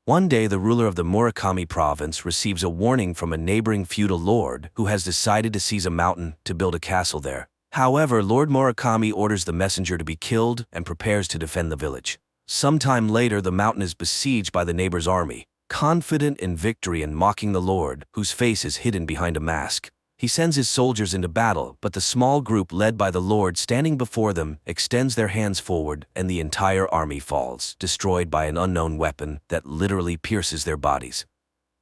One day, the ruler of the Murakami province receives a warning from a neighboring feudal lord who has decided to seize a mountain to build a castle there. However, Lord Murakami orders the messenger to be killed and prepares to defend the village. Sometime later, the mountain is besieged by the neighbor's army, confident in victory and mocking the lord, whose face is hidden behind a mask. He sends his soldiers into battle, but the small group led by the lord standing before them extends their hands forward and the entire army falls, destroyed by an unknown weapon that literally pierces their bodies.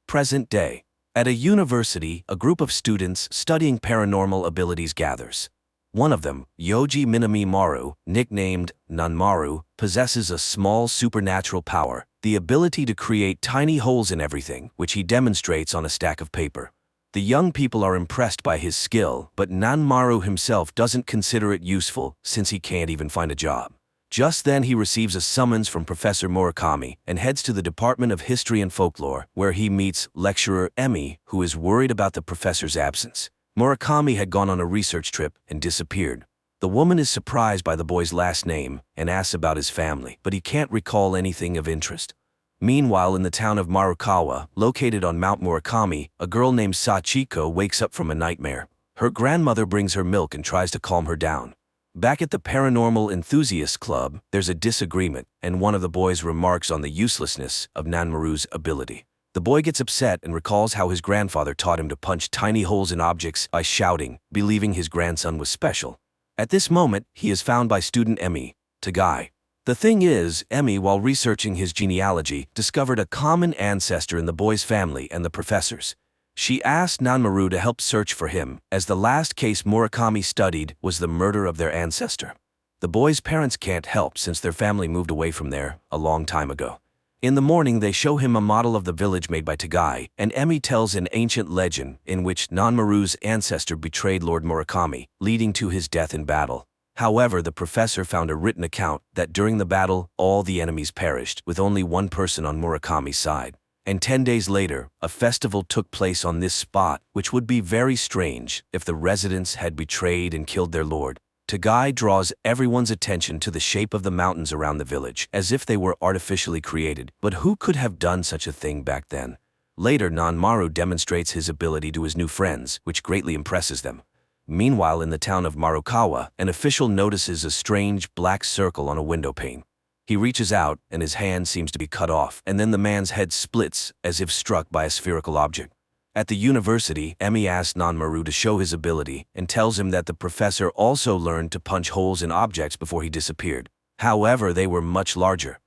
Present day. At a university, a group of students studying paranormal abilities gathers. One of them, Yoji Minami Maru, nicknamed Nanmaru, possesses a small supernatural power, the ability to create tiny holes in everything, which he demonstrates on a stack of paper. The young people are impressed by his skill, but Nanmaru himself doesn't consider it useful since he can't even find a job. Just then he receives a summons from Professor Murakami and heads to the Department of History and Folklore, where he meets lecturer Emi, who is worried about the professor's absence. Murakami had gone on a research trip and disappeared. The woman is surprised by the boy's last name and asks about his family, but he can't recall anything of interest. Meanwhile, in the town of Marukawa, located on Mount Murakami, a girl named Sachiko wakes up from a nightmare. Her grandmother brings her milk and tries to calm her down. Back at the Paranormal Enthusiasts Club, there's a disagreement, and one of the boys remarks on the uselessness of Nanmaru's ability. The boy gets upset and recalls how his grandfather taught him to punch tiny holes in objects by shouting, believing his grandson was special. At this moment, he is found by student Emi, Tagai. The thing is, Emi, while researching his genealogy, discovered a common ancestor in the boy's family and the professor's. She asked Nanmaru to help search for him, as the last case Murakami studied was the murder of their ancestor. The boy's parents can't help since their family moved away from there a long time ago. In the morning, they show him a model of the village made by Tagai, and Emi tells an ancient legend in which Nanmaru's ancestor betrayed Lord Murakami, leading to his death in battle. However, the professor found a written account that during the battle, all the enemies perished, with only one person on Murakami's side. And 10 days later, a festival took place on this spot, which would be very strange if the residents had betrayed and killed their lord. Tagai draws everyone's attention to the shape of the mountains around the village, as if they were artificially created. But who could have done such a thing back then? Later, Nanmaru demonstrates his ability to his new friends, which greatly impresses them. Meanwhile, in the town of Marukawa, an official notices a strange black circle on a window pane. He reaches out, and his hand seems to be cut off, and then the man's head splits, as if struck by a spherical object. At the university, Emi asks Nanmaru to show his ability, and tells him that the professor also learned to punch holes in objects before he disappeared. However, they were much larger.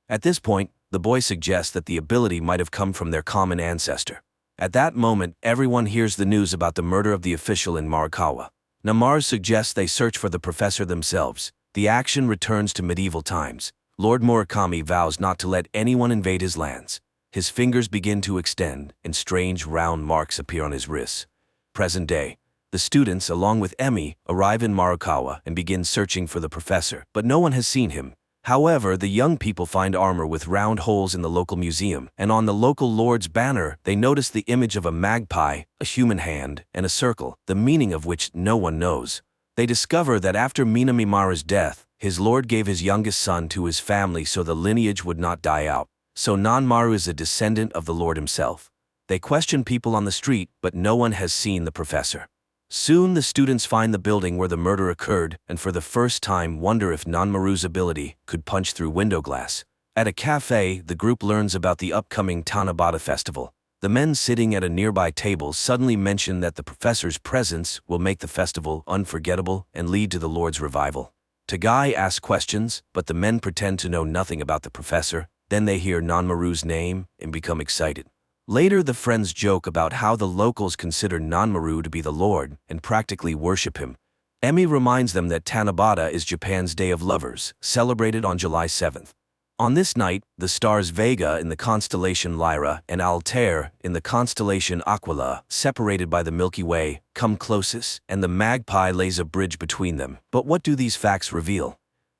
At this point, the boy suggests that the ability might have come from their common ancestor. At that moment, everyone hears the news about the murder of the official in Marukawa. Nanmaru suggests they search for the professor themselves. The action returns to medieval times. Lord Murakami vows not to let anyone invade his lands. His fingers begin to extend, and strange round marks appear on his wrists. Present day. The students, along with Emi, arrive in Marukawa and begin searching for the professor, but no one has seen him. However, the young people find armor with round holes in the local museum, and on the local lord's banner, they notice the image of a magpie, a human hand, and a circle, the meaning of which no one knows. They discover that after Minami Maru's death, his lord gave his youngest son to his family so the lineage would not die out. So Nanmaru is a descendant of the lord himself. They question people on the street, but no one has seen the professor. Soon the students find the building where the murder occurred and for the first time wonder if Nanmaru's ability could punch through window glass. At a cafe, the group learns about the upcoming Tanabata festival. The men sitting at a nearby table suddenly mention that the professor's presence will make the festival unforgettable and lead to the lord's revival. Tagai asks questions, but the men pretend to know nothing about the professor. Then they hear Nanmaru's name and become excited. Later, the friends joke about how the locals consider Nanmaru to be the lord and practically worship him. Emi reminds them that Tanabata is Japan's Day of Lovers, celebrated on July 7th. On this night, the stars Vega in the constellation Lyra and Altair in the constellation Aquila, separated by the Milky Way, come closest, and the magpie lays a bridge between them. But what do these facts reveal?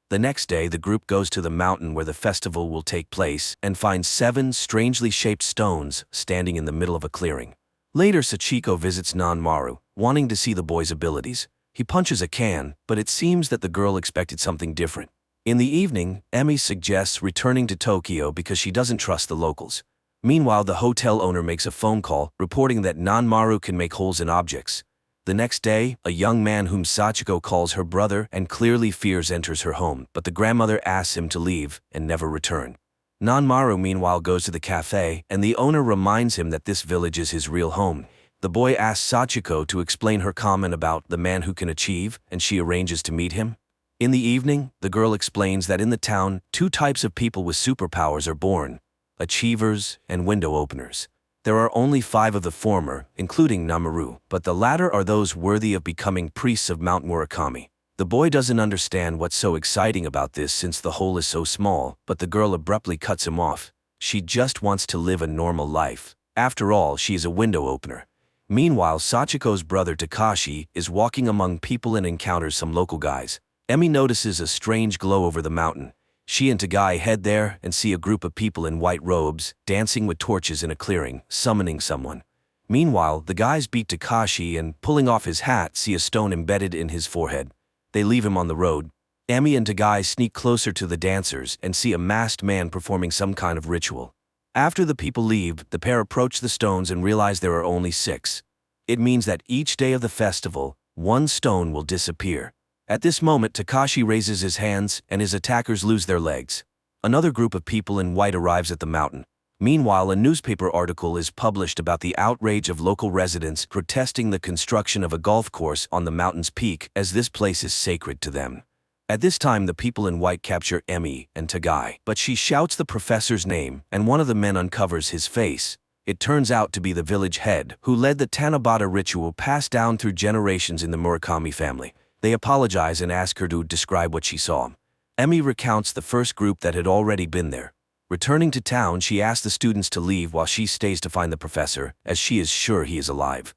The next day, the group goes to the mountain where the festival will take place and finds 7 strangely shaped stones standing in the middle of a clearing. Later, Sachiko visits Nanmaru, wanting to see the boy's abilities. He punches a can, but it seems that the girl expected something different. In the evening, Emi suggests returning to Tokyo because she doesn't trust the locals. Meanwhile, the hotel owner makes a phone call, reporting that Nanmaru can make holes in objects. The next day, a young man whom Sachiko calls her brother and clearly fears enters her home, but the grandmother asks him to leave and never return. Nanmaru meanwhile goes to the cafe, and the owner reminds him that this village is his real home. The boy asks Sachiko to explain her comment about the man who can achieve, and she arranges to meet him. In the evening, the girl explains that in the town, two types of people with superpowers are born: achievers and window openers. There are only 5 of the former, including Nanmaru, but the latter are those worthy of becoming priests of Mount Murakami. The boy doesn't understand what's so exciting about this since the hole is so small, but the girl abruptly cuts him off. She just wants to live a normal life. After all, she is a window opener. Meanwhile, Sachiko's brother Takashi is walking among people and encounters some local guys. Emi notices a strange glow over the mountain. She and Tagai head there and see a group of people in white robes, dancing with torches in a clearing, summoning someone. Meanwhile, the guys beat Takashi and, pulling off his hat, see a stone embedded in his forehead. They leave him on the road. Emi and Tagai sneak closer to the dancers and see a masked man performing some kind of ritual. After the people leave, the pair approach the stones and realize there are only 6. It means that each day of the festival, 1 stone will disappear. At this moment, Takashi raises his hands and his attackers lose their legs. Another group of people in white arrives at the mountain. Meanwhile, a newspaper article is published about the outrage of local residents protesting the construction of a golf course on the mountain's peak, as this place is sacred to them. At this time, the people in white capture Emi and Tagai, but she shouts the professor's name, and one of the men uncovers his face. It turns out to be the village head, who led the Tanabata ritual passed down through generations in the Murakami family. They apologize and ask her to describe what she saw. Emi recounts the first group that had already been there. Returning to town, she asks the students to leave while she stays to find the professor, as she is sure he is alive.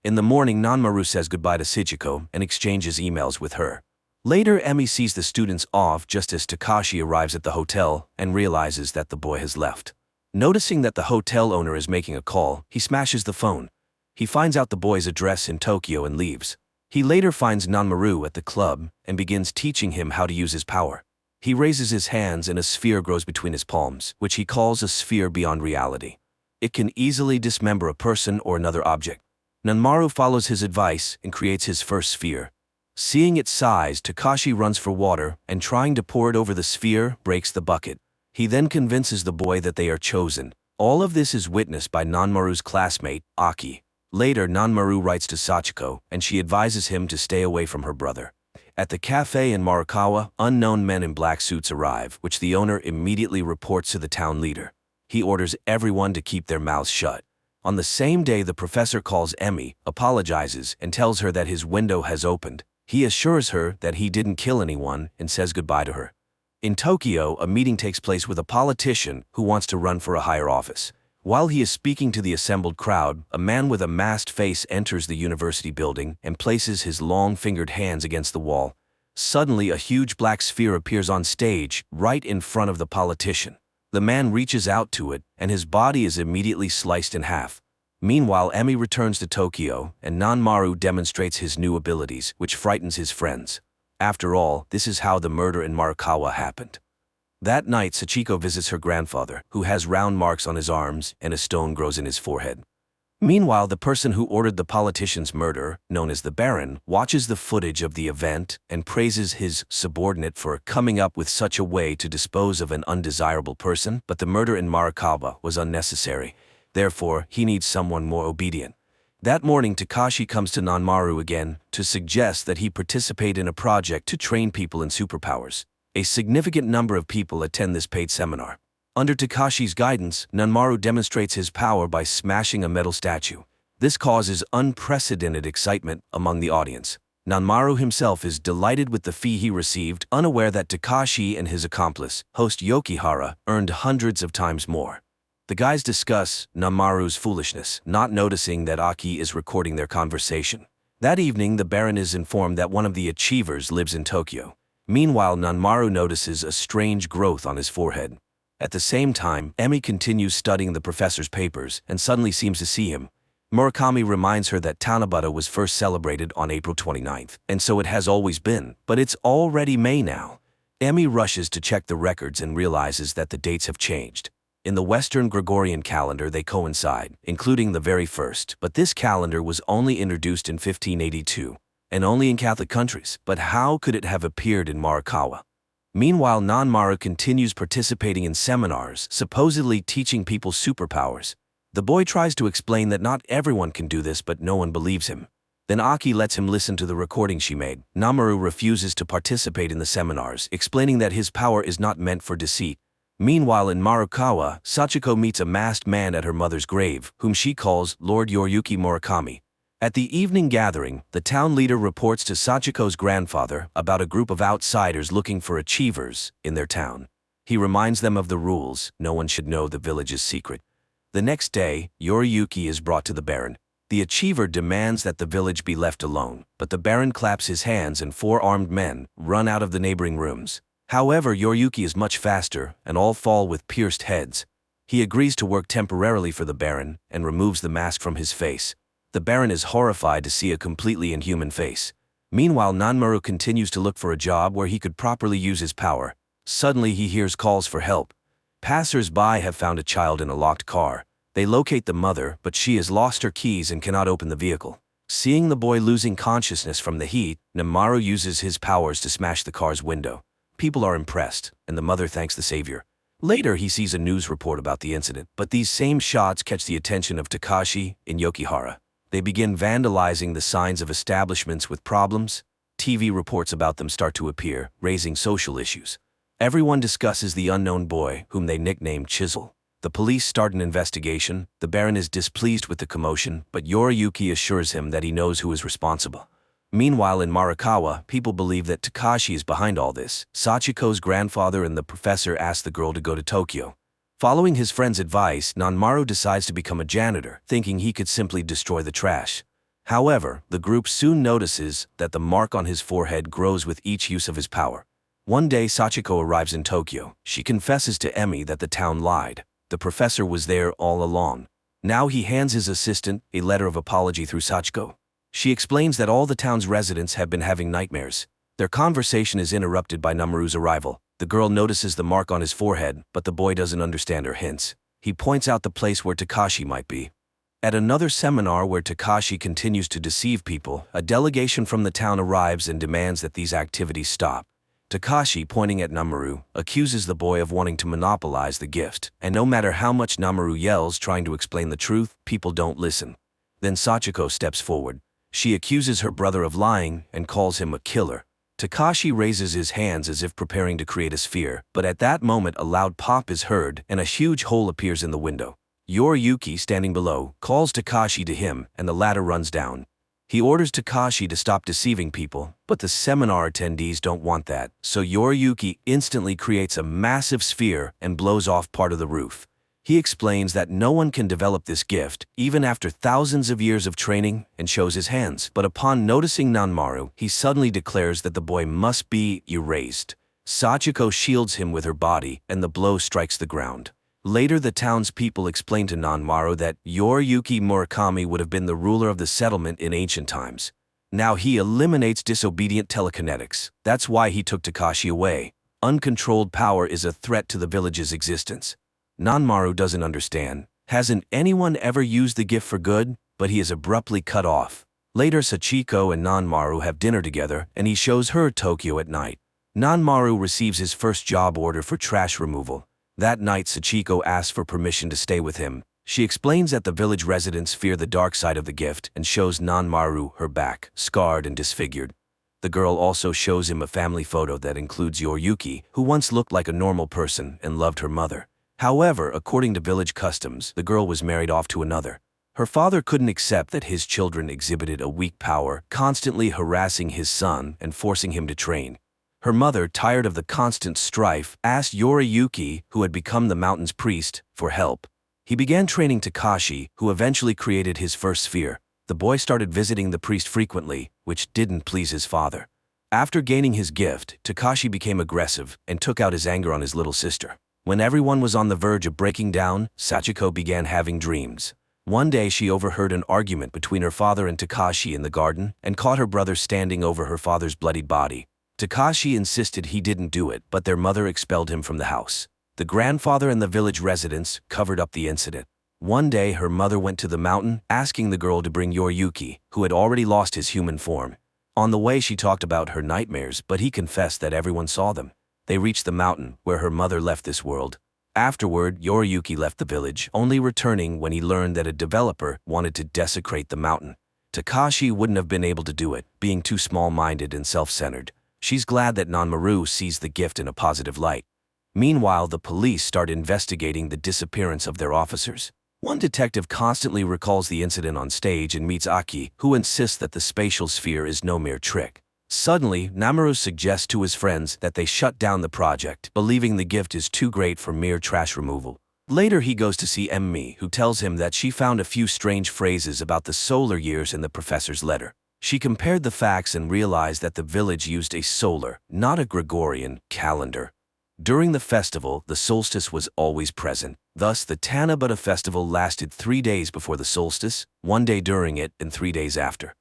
In the morning, Nanmaru says goodbye to Sachiko and exchanges emails with her. Later, Emi sees the students off just as Takashi arrives at the hotel and realizes that the boy has left. Noticing that the hotel owner is making a call, he smashes the phone. He finds out the boy's address in Tokyo and leaves. He later finds Nanmaru at the club and begins teaching him how to use his power. He raises his hands and a sphere grows between his palms, which he calls a sphere beyond reality. It can easily dismember a person or another object. Nanmaru follows his advice and creates his first sphere. Seeing its size, Takashi runs for water and, trying to pour it over the sphere, breaks the bucket. He then convinces the boy that they are chosen. All of this is witnessed by Nanmaru's classmate, Aki. Later, Nanmaru writes to Sachiko, and she advises him to stay away from her brother. At the cafe in Marakawa, unknown men in black suits arrive, which the owner immediately reports to the town leader. He orders everyone to keep their mouths shut. On the same day, the professor calls Emi, apologizes, and tells her that his window has opened. He assures her that he didn't kill anyone and says goodbye to her. In Tokyo, a meeting takes place with a politician who wants to run for a higher office. While he is speaking to the assembled crowd, a man with a masked face enters the university building and places his long-fingered hands against the wall. Suddenly, a huge black sphere appears on stage, right in front of the politician. The man reaches out to it, and his body is immediately sliced in half. Meanwhile, Emi returns to Tokyo, and Nanmaru demonstrates his new abilities, which frightens his friends. After all, this is how the murder in Marakawa happened. That night, Sachiko visits her grandfather, who has round marks on his arms and a stone grows in his forehead. Meanwhile, the person who ordered the politician's murder, known as the Baron, watches the footage of the event and praises his subordinate for coming up with such a way to dispose of an undesirable person, but the murder in Marakawa was unnecessary. Therefore, he needs someone more obedient. That morning, Takashi comes to Nanmaru again to suggest that he participate in a project to train people in superpowers. A significant number of people attend this paid seminar. Under Takashi's guidance, Nanmaru demonstrates his power by smashing a metal statue. This causes unprecedented excitement among the audience. Nanmaru himself is delighted with the fee he received, unaware that Takashi and his accomplice, host Yokihara, earned hundreds of times more. The guys discuss Nanmaru's foolishness, not noticing that Aki is recording their conversation. That evening, the Baron is informed that one of the achievers lives in Tokyo. Meanwhile, Nanmaru notices a strange growth on his forehead. At the same time, Emi continues studying the professor's papers and suddenly seems to see him. Murakami reminds her that Tanabata was first celebrated on April 29th, and so it has always been, but it's already May now. Emi rushes to check the records and realizes that the dates have changed. In the Western Gregorian calendar they coincide, including the very first, but this calendar was only introduced in 1582, and only in Catholic countries. But how could it have appeared in Morikawa? Meanwhile, Nanmaru continues participating in seminars, supposedly teaching people superpowers. The boy tries to explain that not everyone can do this, but no one believes him. Then Aki lets him listen to the recording she made. Nanmaru refuses to participate in the seminars, explaining that his power is not meant for deceit. Meanwhile, in Morikawa, Sachiko meets a masked man at her mother's grave, whom she calls Lord Yoriyuki Murakami. At the evening gathering, the town leader reports to Sachiko's grandfather about a group of outsiders looking for achievers in their town. He reminds them of the rules: no one should know the village's secret. The next day, Yoriyuki is brought to the Baron. The achiever demands that the village be left alone, but the Baron claps his hands and 4 armed men run out of the neighboring rooms. However, Yoriyuki is much faster, and all fall with pierced heads. He agrees to work temporarily for the Baron and removes the mask from his face. The Baron is horrified to see a completely inhuman face. Meanwhile, Nanmaru continues to look for a job where he could properly use his power. Suddenly, he hears calls for help. Passers-by have found a child in a locked car. They locate the mother, but she has lost her keys and cannot open the vehicle. Seeing the boy losing consciousness from the heat, Nanmaru uses his powers to smash the car's window. People are impressed, and the mother thanks the savior. Later, he sees a news report about the incident, but these same shots catch the attention of Takashi in Yokihara. They begin vandalizing the signs of establishments with problems. TV reports about them start to appear, raising social issues. Everyone discusses the unknown boy, whom they nickname Chisel. The police start an investigation. The Baron is displeased with the commotion, but Yoriyuki assures him that he knows who is responsible. Meanwhile, in Morikawa, people believe that Takashi is behind all this. Sachiko's grandfather and the professor ask the girl to go to Tokyo. Following his friend's advice, Nanmaru decides to become a janitor, thinking he could simply destroy the trash. However, the group soon notices that the mark on his forehead grows with each use of his power. One day, Sachiko arrives in Tokyo. She confesses to Emi that the town lied. The professor was there all along. Now he hands his assistant a letter of apology through Sachiko. She explains that all the town's residents have been having nightmares. Their conversation is interrupted by Nanmaru's arrival. The girl notices the mark on his forehead, but the boy doesn't understand her hints. He points out the place where Takashi might be. At another seminar where Takashi continues to deceive people, a delegation from the town arrives and demands that these activities stop. Takashi, pointing at Nanmaru, accuses the boy of wanting to monopolize the gift, and no matter how much Nanmaru yells trying to explain the truth, people don't listen. Then Sachiko steps forward. She accuses her brother of lying and calls him a killer. Takashi raises his hands as if preparing to create a sphere, but at that moment a loud pop is heard and a huge hole appears in the window. Yoriyuki, standing below, calls Takashi to him and the latter runs down. He orders Takashi to stop deceiving people, but the seminar attendees don't want that, so Yoriyuki instantly creates a massive sphere and blows off part of the roof. He explains that no one can develop this gift, even after thousands of years of training, and shows his hands. But upon noticing Nanmaru, he suddenly declares that the boy must be erased. Sachiko shields him with her body, and the blow strikes the ground. Later, the townspeople explain to Nanmaru that Yoriyuki Murakami would have been the ruler of the settlement in ancient times. Now he eliminates disobedient telekinetics. That's why he took Takashi away. Uncontrolled power is a threat to the village's existence. Nanmaru doesn't understand. Hasn't anyone ever used the gift for good? But he is abruptly cut off. Later, Sachiko and Nanmaru have dinner together, and he shows her Tokyo at night. Nanmaru receives his first job order for trash removal. That night, Sachiko asks for permission to stay with him. She explains that the village residents fear the dark side of the gift and shows Nanmaru her back, scarred and disfigured. The girl also shows him a family photo that includes Yoriyuki, who once looked like a normal person and loved her mother. However, according to village customs, the girl was married off to another. Her father couldn't accept that his children exhibited a weak power, constantly harassing his son and forcing him to train. Her mother, tired of the constant strife, asked Yoriyuki, who had become the mountain's priest, for help. He began training Takashi, who eventually created his first sphere. The boy started visiting the priest frequently, which didn't please his father. After gaining his gift, Takashi became aggressive and took out his anger on his little sister. When everyone was on the verge of breaking down, Sachiko began having dreams. One day she overheard an argument between her father and Takashi in the garden and caught her brother standing over her father's bloodied body. Takashi insisted he didn't do it, but their mother expelled him from the house. The grandfather and the village residents covered up the incident. One day, her mother went to the mountain, asking the girl to bring Yoriyuki, who had already lost his human form. On the way, she talked about her nightmares, but he confessed that everyone saw them. They reached the mountain, where her mother left this world. Afterward, Yoriyuki left the village, only returning when he learned that a developer wanted to desecrate the mountain. Takashi wouldn't have been able to do it, being too small-minded and self-centered. She's glad that Nanmaru sees the gift in a positive light. Meanwhile, the police start investigating the disappearance of their officers. One detective constantly recalls the incident on stage and meets Aki, who insists that the spatial sphere is no mere trick. Suddenly, Nanmaru suggests to his friends that they shut down the project, believing the gift is too great for mere trash removal. Later, he goes to see Emmy, who tells him that she found a few strange phrases about the solar years in the professor's letter. She compared the facts and realized that the village used a solar, not a Gregorian, calendar. During the festival, the solstice was always present. Thus, the Tanabata festival lasted 3 days before the solstice, 1 day during it, and 3 days after.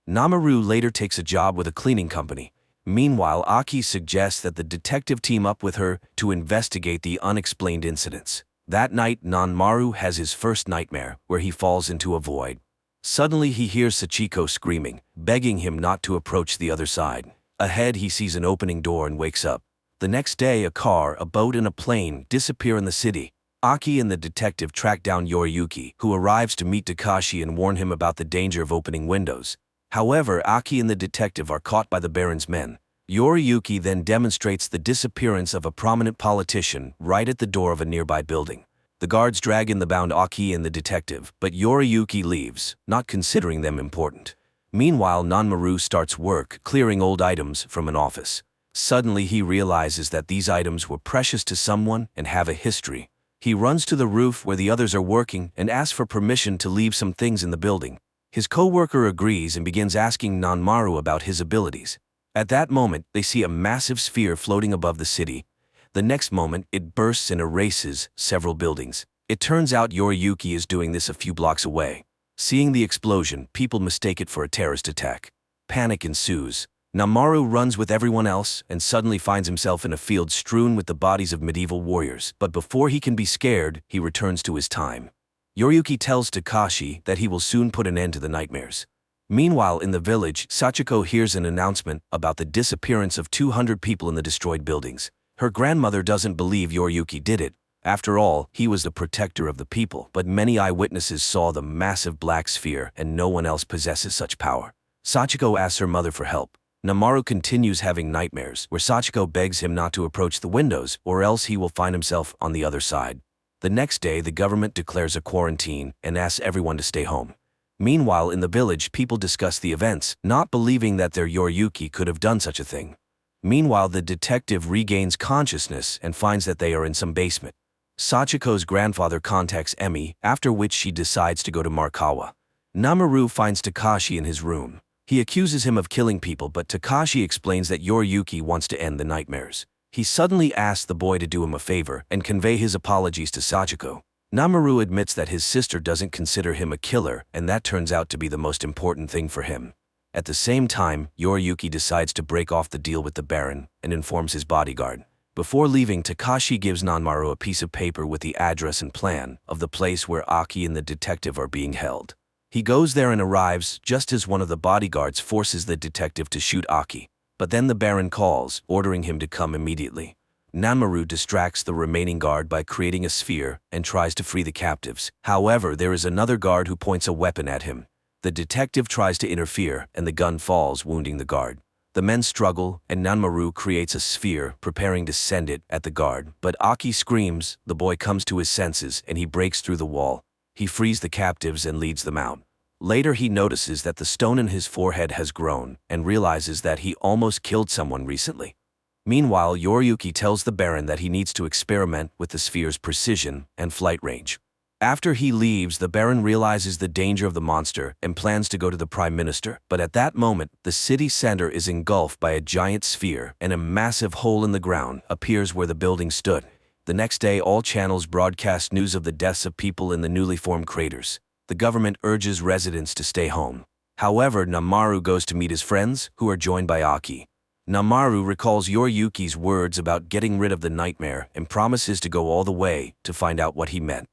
Nanmaru later takes a job with a cleaning company. Meanwhile, Aki suggests that the detective team up with her to investigate the unexplained incidents. That night, Nanmaru has his first nightmare, where he falls into a void. Suddenly, he hears Sachiko screaming, begging him not to approach the other side. Ahead, he sees an opening door and wakes up. The next day, a car, a boat, and a plane disappear in the city. Aki and the detective track down Yoriyuki, who arrives to meet Takashi and warn him about the danger of opening windows. However, Aki and the detective are caught by the Baron's men. Yoriyuki then demonstrates the disappearance of a prominent politician right at the door of a nearby building. The guards drag in the bound Aki and the detective, but Yoriyuki leaves, not considering them important. Meanwhile, Nanmaru starts work, clearing old items from an office. Suddenly, he realizes that these items were precious to someone and have a history. He runs to the roof where the others are working and asks for permission to leave some things in the building. His co-worker agrees and begins asking Nanmaru about his abilities. At that moment, they see a massive sphere floating above the city. The next moment, it bursts and erases several buildings. It turns out Yoriyuki is doing this a few blocks away. Seeing the explosion, people mistake it for a terrorist attack. Panic ensues. Nanmaru runs with everyone else and suddenly finds himself in a field strewn with the bodies of medieval warriors. But before he can be scared, he returns to his time. Yoriyuki tells Takashi that he will soon put an end to the nightmares. Meanwhile, in the village, Sachiko hears an announcement about the disappearance of 200 people in the destroyed buildings. Her grandmother doesn't believe Yoriyuki did it. After all, he was the protector of the people, but many eyewitnesses saw the massive black sphere and no one else possesses such power. Sachiko asks her mother for help. Nanmaru continues having nightmares, where Sachiko begs him not to approach the windows, or else he will find himself on the other side. The next day, the government declares a quarantine and asks everyone to stay home. Meanwhile, in the village, people discuss the events, not believing that their Yoriyuki could have done such a thing. Meanwhile, the detective regains consciousness and finds that they are in some basement. Sachiko's grandfather contacts Emmy, after which she decides to go to Markawa. Nanmaru finds Takashi in his room. He accuses him of killing people, but Takashi explains that Yoriyuki wants to end the nightmares. He suddenly asks the boy to do him a favor and convey his apologies to Sachiko. Nanmaru admits that his sister doesn't consider him a killer, and that turns out to be the most important thing for him. At the same time, Yoriyuki decides to break off the deal with the Baron and informs his bodyguard. Before leaving, Takashi gives Nanmaru a piece of paper with the address and plan of the place where Aki and the detective are being held. He goes there and arrives just as one of the bodyguards forces the detective to shoot Aki. But then the Baron calls, ordering him to come immediately. Nanmaru distracts the remaining guard by creating a sphere and tries to free the captives. However, there is another guard who points a weapon at him. The detective tries to interfere and the gun falls, wounding the guard. The men struggle and Nanmaru creates a sphere, preparing to send it at the guard. But Aki screams, the boy comes to his senses and he breaks through the wall. He frees the captives and leads them out. Later, he notices that the stone in his forehead has grown and realizes that he almost killed someone recently. Meanwhile, Yoriyuki tells the Baron that he needs to experiment with the sphere's precision and flight range. After he leaves, the Baron realizes the danger of the monster and plans to go to the Prime Minister. But at that moment, the city center is engulfed by a giant sphere and a massive hole in the ground appears where the building stood. The next day, all channels broadcast news of the deaths of people in the newly formed craters. The government urges residents to stay home. However, Nanmaru goes to meet his friends, who are joined by Aki. Namaru recalls Yoriyuki's words about getting rid of the nightmare and promises to go all the way to find out what he meant.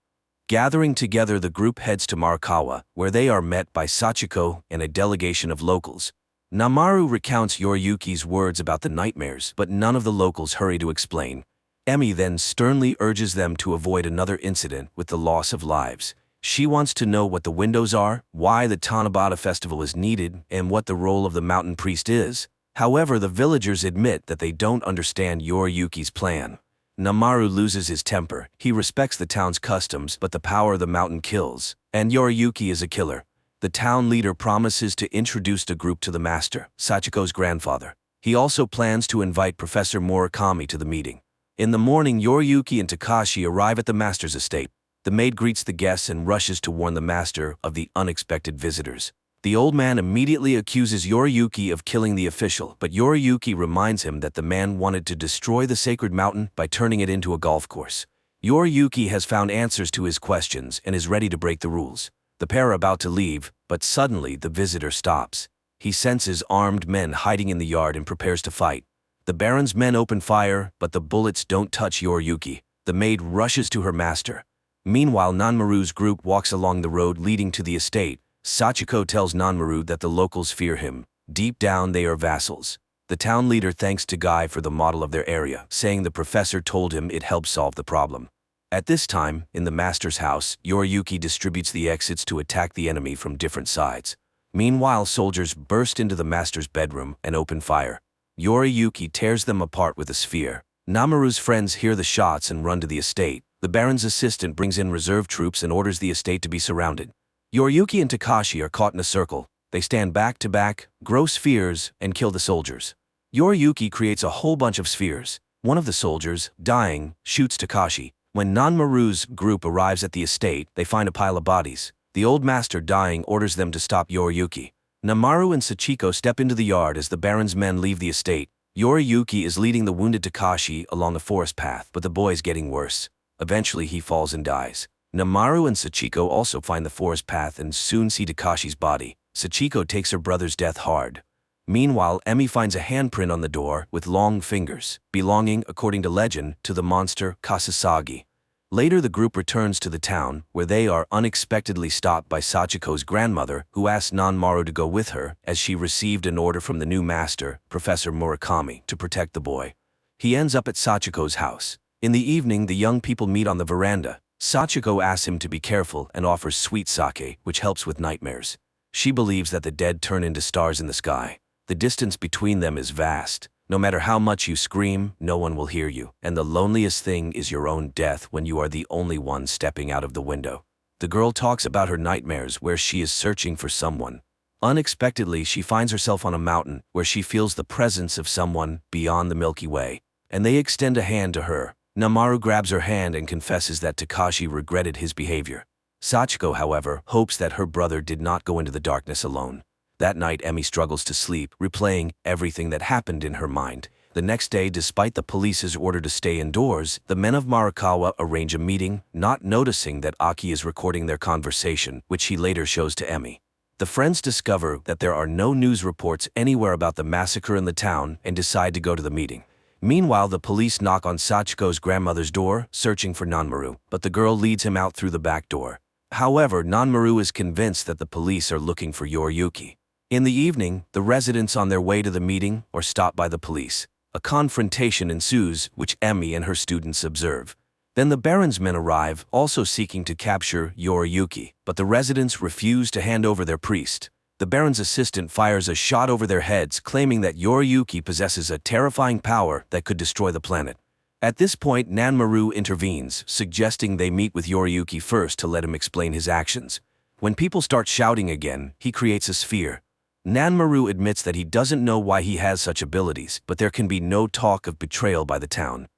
Gathering together, the group heads to Marikawa, where they are met by Sachiko and a delegation of locals. Namaru recounts Yoriyuki's words about the nightmares, but none of the locals hurry to explain. Emi then sternly urges them to avoid another incident with the loss of lives. She wants to know what the windows are, why the Tanabata festival is needed, and what the role of the mountain priest is. However, the villagers admit that they don't understand Yoriyuki's plan. Namaru loses his temper. He respects the town's customs, but the power of the mountain kills, and Yoriyuki is a killer. The town leader promises to introduce the group to the master, Sachiko's grandfather. He also plans to invite Professor Murakami to the meeting. In the morning, Yoriyuki and Takashi arrive at the master's estate. The maid greets the guests and rushes to warn the master of the unexpected visitors. The old man immediately accuses Yoriyuki of killing the official, but Yoriyuki reminds him that the man wanted to destroy the sacred mountain by turning it into a golf course. Yoriyuki has found answers to his questions and is ready to break the rules. The pair are about to leave, but suddenly the visitor stops. He senses armed men hiding in the yard and prepares to fight. The Baron's men open fire, but the bullets don't touch Yoriyuki. The maid rushes to her master. Meanwhile, Nanmaru's group walks along the road leading to the estate. Sachiko tells Nanmaru that the locals fear him. Deep down, they are vassals. The town leader thanks Tagai for the model of their area, saying the professor told him it helped solve the problem. At this time, in the master's house, Yoriyuki distributes the exits to attack the enemy from different sides. Meanwhile, soldiers burst into the master's bedroom and open fire. Yoriyuki tears them apart with a sphere. Namaru's friends hear the shots and run to the estate. The Baron's assistant brings in reserve troops and orders the estate to be surrounded. Yoriyuki and Takashi are caught in a circle. They stand back to back, grow spheres, and kill the soldiers. Yoriyuki creates a whole bunch of spheres. One of the soldiers, dying, shoots Takashi. When Nanmaru's group arrives at the estate, they find a pile of bodies. The old master, dying, orders them to stop Yoriyuki. Namaru and Sachiko step into the yard as the Baron's men leave the estate. Yoriyuki is leading the wounded Takashi along a forest path, but the boy is getting worse. Eventually, he falls and dies. Namaru and Sachiko also find the forest path and soon see Takashi's body. Sachiko takes her brother's death hard. Meanwhile, Emi finds a handprint on the door with long fingers, belonging, according to legend, to the monster Kasasagi. Later, the group returns to the town, where they are unexpectedly stopped by Sachiko's grandmother, who asks Nanmaru to go with her, as she received an order from the new master, Professor Murakami, to protect the boy. He ends up at Sachiko's house. In the evening, the young people meet on the veranda. Sachiko asks him to be careful and offers sweet sake, which helps with nightmares. She believes that the dead turn into stars in the sky. The distance between them is vast. No matter how much you scream, no one will hear you, and the loneliest thing is your own death when you are the only one stepping out of the window. The girl talks about her nightmares where she is searching for someone. Unexpectedly, she finds herself on a mountain where she feels the presence of someone beyond the Milky Way, and they extend a hand to her. Namaru grabs her hand and confesses that Takashi regretted his behavior. Sachiko, however, hopes that her brother did not go into the darkness alone. That night, Emi struggles to sleep, replaying everything that happened in her mind. The next day, despite the police's order to stay indoors, the men of Marikawa arrange a meeting, not noticing that Aki is recording their conversation, which he later shows to Emi. The friends discover that there are no news reports anywhere about the massacre in the town and decide to go to the meeting. Meanwhile, the police knock on Sachiko's grandmother's door, searching for Nanmaru, but the girl leads him out through the back door. However, Nanmaru is convinced that the police are looking for Yoriyuki. In the evening, the residents on their way to the meeting are stopped by the police. A confrontation ensues, which Emi and her students observe. Then the Baron's men arrive, also seeking to capture Yoriyuki, but the residents refuse to hand over their priest. The Baron's assistant fires a shot over their heads, claiming that Yoriyuki possesses a terrifying power that could destroy the planet. At this point, Nanmaru intervenes, suggesting they meet with Yoriyuki first to let him explain his actions. When people start shouting again, he creates a sphere. Nanmaru admits that he doesn't know why he has such abilities, but there can be no talk of betrayal by the town.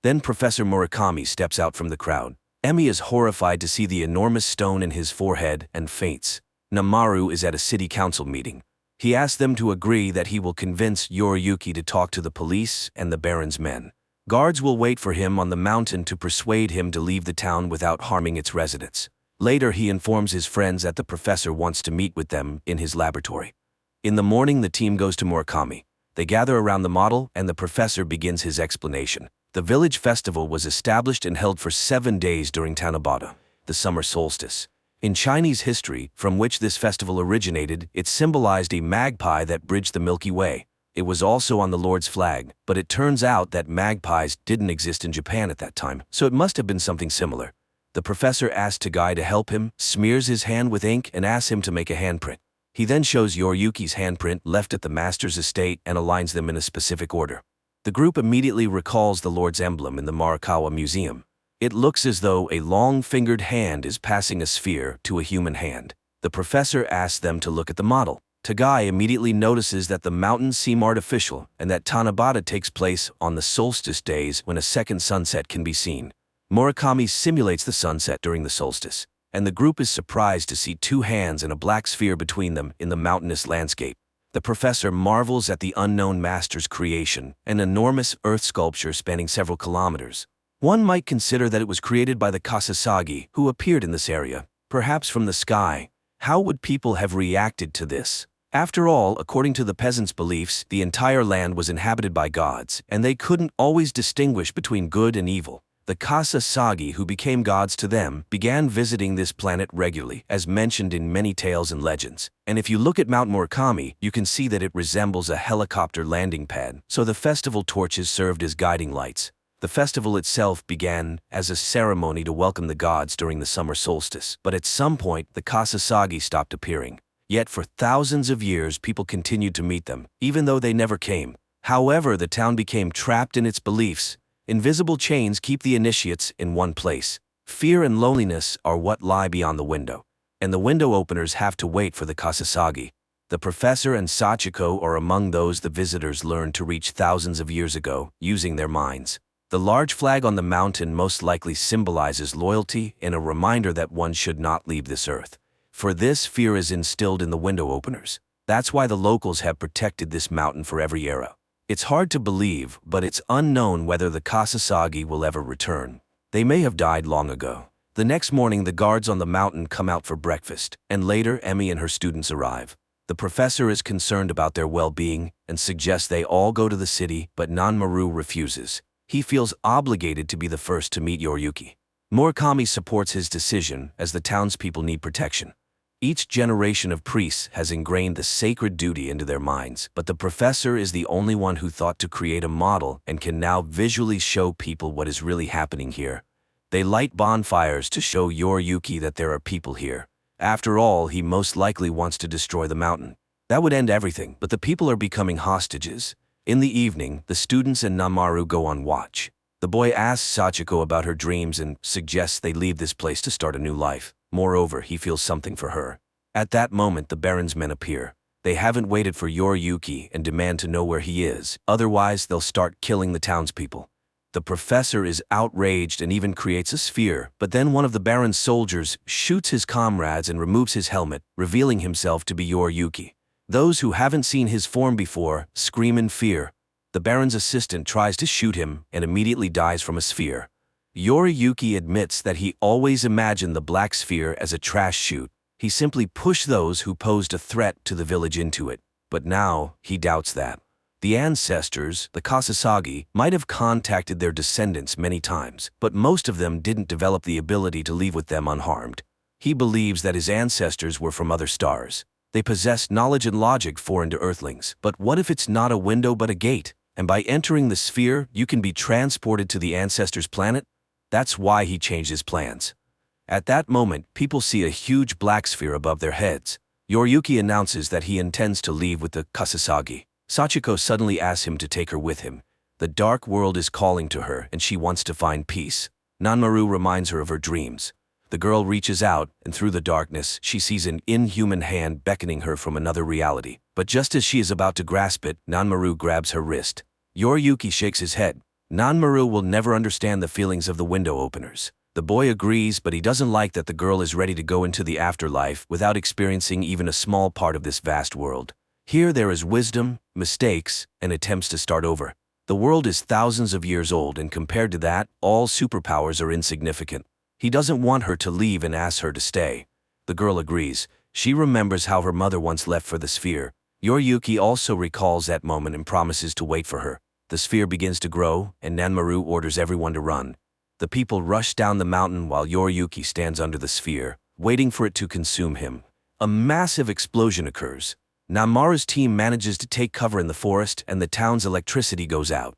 Then Professor Murakami steps out from the crowd. Emi is horrified to see the enormous stone in his forehead and faints. Namaru is at a city council meeting. He asks them to agree that he will convince Yoriyuki to talk to the police and the Baron's men. Guards will wait for him on the mountain to persuade him to leave the town without harming its residents. Later, he informs his friends that the professor wants to meet with them in his laboratory. In the morning, the team goes to Murakami. They gather around the model, and the professor begins his explanation. The village festival was established and held for 7 days during Tanabata, the summer solstice. In Chinese history, from which this festival originated, it symbolized a magpie that bridged the Milky Way. It was also on the Lord's flag, but it turns out that magpies didn't exist in Japan at that time, so it must have been something similar. The professor asks Tagai to help him, smears his hand with ink, and asks him to make a handprint. He then shows Yoriyuki's handprint left at the master's estate and aligns them in a specific order. The group immediately recalls the Lord's emblem in the Morikawa Museum. It looks as though a long-fingered hand is passing a sphere to a human hand. The professor asks them to look at the model. Tagai immediately notices that the mountains seem artificial and that Tanabata takes place on the solstice days when a second sunset can be seen. Murakami simulates the sunset during the solstice, and the group is surprised to see 2 hands and a black sphere between them in the mountainous landscape. The professor marvels at the unknown master's creation, an enormous earth sculpture spanning several kilometers. One might consider that it was created by the Kasasagi, who appeared in this area, perhaps from the sky. How would people have reacted to this? After all, according to the peasants' beliefs, the entire land was inhabited by gods, and they couldn't always distinguish between good and evil. The Kasasagi, who became gods to them, began visiting this planet regularly, as mentioned in many tales and legends. And if you look at Mount Murakami, you can see that it resembles a helicopter landing pad, so the festival torches served as guiding lights. The festival itself began as a ceremony to welcome the gods during the summer solstice, but at some point the Kasasagi stopped appearing. Yet for thousands of years people continued to meet them, even though they never came. However, the town became trapped in its beliefs. Invisible chains keep the initiates in one place. Fear and loneliness are what lie beyond the window, and the window openers have to wait for the Kasasagi. The professor and Sachiko are among those the visitors learned to reach thousands of years ago, using their minds. The large flag on the mountain most likely symbolizes loyalty and a reminder that one should not leave this earth. For this, fear is instilled in the window openers. That's why the locals have protected this mountain for every era. It's hard to believe, but it's unknown whether the Kasasagi will ever return. They may have died long ago. The next morning, the guards on the mountain come out for breakfast, and later Emi and her students arrive. The professor is concerned about their well-being and suggests they all go to the city, but Nanmaru refuses. He feels obligated to be the first to meet Yoriyuki. Murakami supports his decision as the townspeople need protection. Each generation of priests has ingrained the sacred duty into their minds, but the professor is the only one who thought to create a model and can now visually show people what is really happening here. They light bonfires to show Yoriyuki that there are people here. After all, he most likely wants to destroy the mountain. That would end everything, but the people are becoming hostages. In the evening, the students and Nanmaru go on watch. The boy asks Sachiko about her dreams and suggests they leave this place to start a new life. Moreover, he feels something for her. At that moment, the Baron's men appear. They haven't waited for Yoriyuki and demand to know where he is, otherwise they'll start killing the townspeople. The professor is outraged and even creates a sphere, but then one of the Baron's soldiers shoots his comrades and removes his helmet, revealing himself to be Yoriyuki. Those who haven't seen his form before scream in fear. The Baron's assistant tries to shoot him and immediately dies from a sphere. Yoriyuki admits that he always imagined the black sphere as a trash chute. He simply pushed those who posed a threat to the village into it. But now, he doubts that. The ancestors, the Kasasagi, might have contacted their descendants many times, but most of them didn't develop the ability to leave with them unharmed. He believes that his ancestors were from other stars. They possessed knowledge and logic foreign to Earthlings. But what if it's not a window but a gate? And by entering the sphere, you can be transported to the ancestors' planet? That's why he changed his plans. At that moment, people see a huge black sphere above their heads. Yoriyuki announces that he intends to leave with the Kasasagi. Sachiko suddenly asks him to take her with him. The dark world is calling to her, and she wants to find peace. Nanmaru reminds her of her dreams. The girl reaches out, and through the darkness, she sees an inhuman hand beckoning her from another reality. But just as she is about to grasp it, Nanmaru grabs her wrist. Yoriyuki shakes his head. Nanmaru will never understand the feelings of the window openers. The boy agrees, but he doesn't like that the girl is ready to go into the afterlife without experiencing even a small part of this vast world. Here there is wisdom, mistakes, and attempts to start over. The world is thousands of years old, and compared to that, all superpowers are insignificant. He doesn't want her to leave and asks her to stay. The girl agrees. She remembers how her mother once left for the sphere. Yoriyuki also recalls that moment and promises to wait for her. The sphere begins to grow, and Nanmaru orders everyone to run. The people rush down the mountain while Yoriyuki stands under the sphere, waiting for it to consume him. A massive explosion occurs. Nanmaru's team manages to take cover in the forest, and the town's electricity goes out.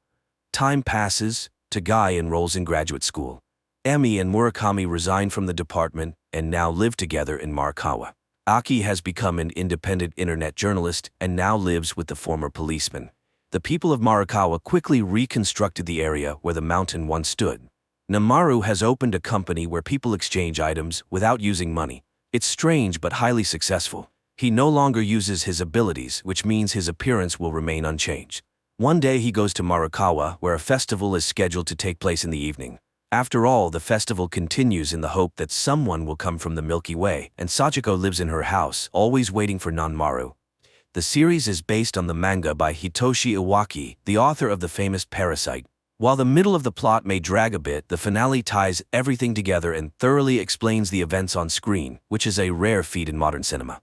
Time passes. Tagai enrolls in graduate school. Emi and Murakami resign from the department and now live together in Marikawa. Aki has become an independent internet journalist and now lives with the former policeman. The people of Marikawa quickly reconstructed the area where the mountain once stood. Nanmaru has opened a company where people exchange items without using money. It's strange but highly successful. He no longer uses his abilities, which means his appearance will remain unchanged. One day he goes to Marikawa, where a festival is scheduled to take place in the evening. After all, the festival continues in the hope that someone will come from the Milky Way, and Sachiko lives in her house, always waiting for Nanmaru. The series is based on the manga by Hitoshi Iwaki, the author of the famous Parasite. While the middle of the plot may drag a bit, the finale ties everything together and thoroughly explains the events on screen, which is a rare feat in modern cinema.